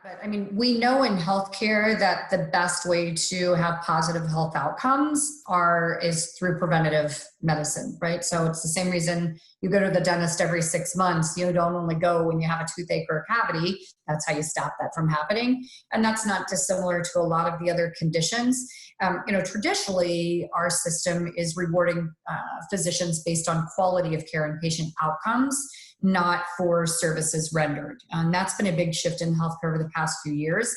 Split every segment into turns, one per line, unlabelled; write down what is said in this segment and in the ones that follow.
But I mean, we know in healthcare that the best way to have positive health outcomes is through preventative medicine, right? So it's the same reason you go to the dentist every 6 months. You don't only go when you have a toothache or a cavity. That's how you stop that from happening. And that's not dissimilar to a lot of the other conditions. Traditionally, our system is rewarding physicians based on quality of care and patient outcomes, not for services rendered. And that's been a big shift in healthcare over the past few years,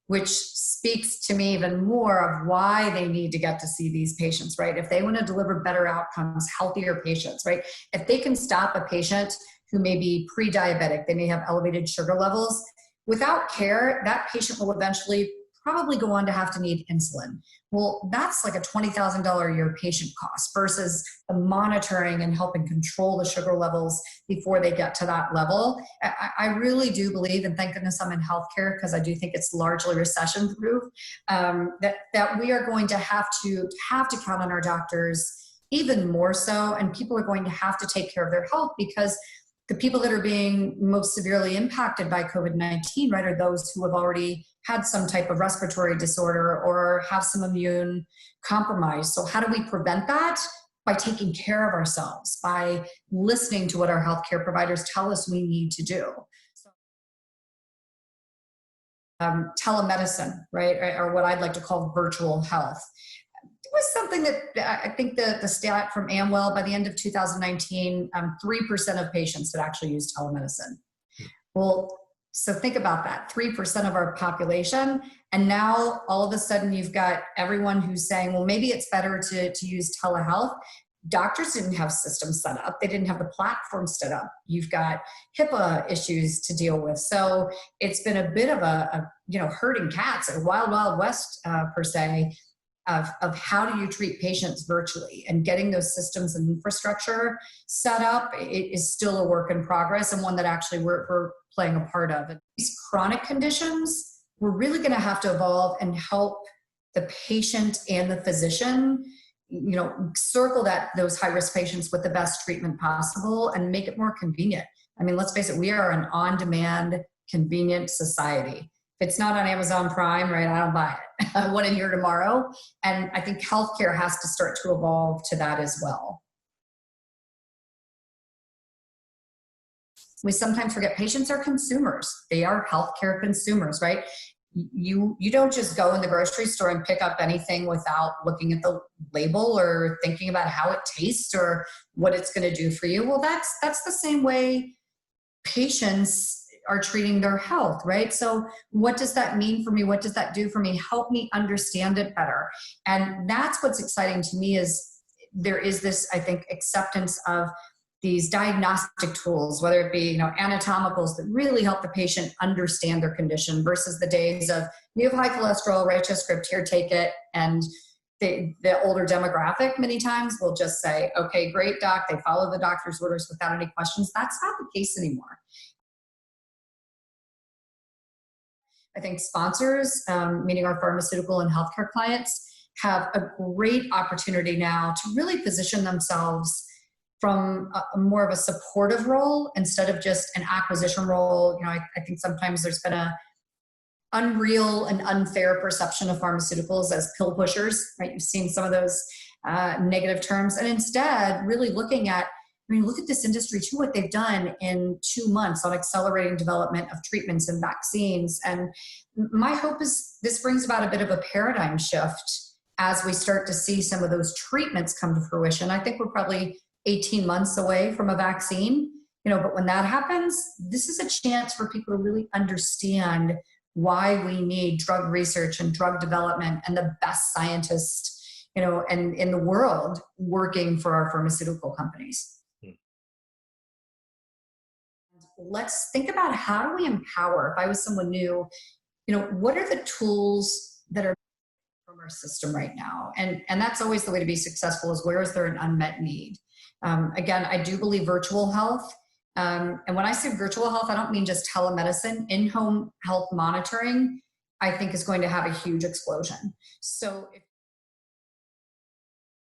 which speaks to me even more of why they need to get to see these patients, right? If they want to deliver better outcomes, healthier patients, right? If they can stop a patient who may be pre-diabetic, they may have elevated sugar levels, without care, that patient will eventually probably go on to have to need insulin. Well, that's like a $20,000 a year patient cost versus the monitoring and helping control the sugar levels before they get to that level. I really do believe, and thank goodness I'm in healthcare because I do think it's largely recession proof, that we are going to have to count on our doctors even more so, and people are going to have to take care of their health because the people that are being most severely impacted by COVID-19, right, are those who have already had some type of respiratory disorder or have some immune compromise. So how do we prevent that? By taking care of ourselves, by listening to what our healthcare providers tell us we need to do. So, telemedicine, right, or what I'd like to call virtual health. It was something that I think the stat from Amwell, by the end of 2019, 3% of patients had actually used telemedicine. Well, so think about that, 3% of our population. And now all of a sudden you've got everyone who's saying, well, maybe it's better to use telehealth. Doctors didn't have systems set up. They didn't have the platform set up. You've got HIPAA issues to deal with. So it's been a bit of a herding cats, a wild, wild west per se, of how do you treat patients virtually, and getting those systems and infrastructure set up. It is still a work in progress, and one that actually we're playing a part of. And these chronic conditions, we're really going to have to evolve and help the patient and the physician, circle those high-risk patients with the best treatment possible and make it more convenient. I mean, let's face it, we are an on-demand, convenient society. If it's not on Amazon Prime, right, I don't buy it. I want it here tomorrow. And I think healthcare has to start to evolve to that as well. We sometimes forget patients are consumers. They are healthcare consumers, right? You don't just go in the grocery store and pick up anything without looking at the label or thinking about how it tastes or what it's going to do for you. Well, that's the same way patients are treating their health, right? So what does that mean for me? What does that do for me? Help me understand it better. And that's what's exciting to me is there is this, I think, acceptance of these diagnostic tools, whether it be, anatomicals that really help the patient understand their condition versus the days of, you have high cholesterol, write your script here, take it. And the older demographic many times will just say, okay, great doc. They follow the doctor's orders without any questions. That's not the case anymore. I think sponsors, meaning our pharmaceutical and healthcare clients, have a great opportunity now to really position themselves from a more of a supportive role instead of just an acquisition role. I think sometimes there's been a unreal and unfair perception of pharmaceuticals as pill pushers, right? You've seen some of those negative terms, and instead really looking at, look at this industry too, what they've done in 2 months on accelerating development of treatments and vaccines. And my hope is this brings about a bit of a paradigm shift as we start to see some of those treatments come to fruition. I think we're probably 18 months away from a vaccine, but when that happens, this is a chance for people to really understand why we need drug research and drug development and the best scientists, and in the world working for our pharmaceutical companies. Let's think about, how do we empower? If I was someone new, what are the tools that are from our system right now? And that's always the way to be successful, is where is there an unmet need? Again, I do believe virtual health. And when I say virtual health, I don't mean just telemedicine. In-home health monitoring, I think, is going to have a huge explosion. So if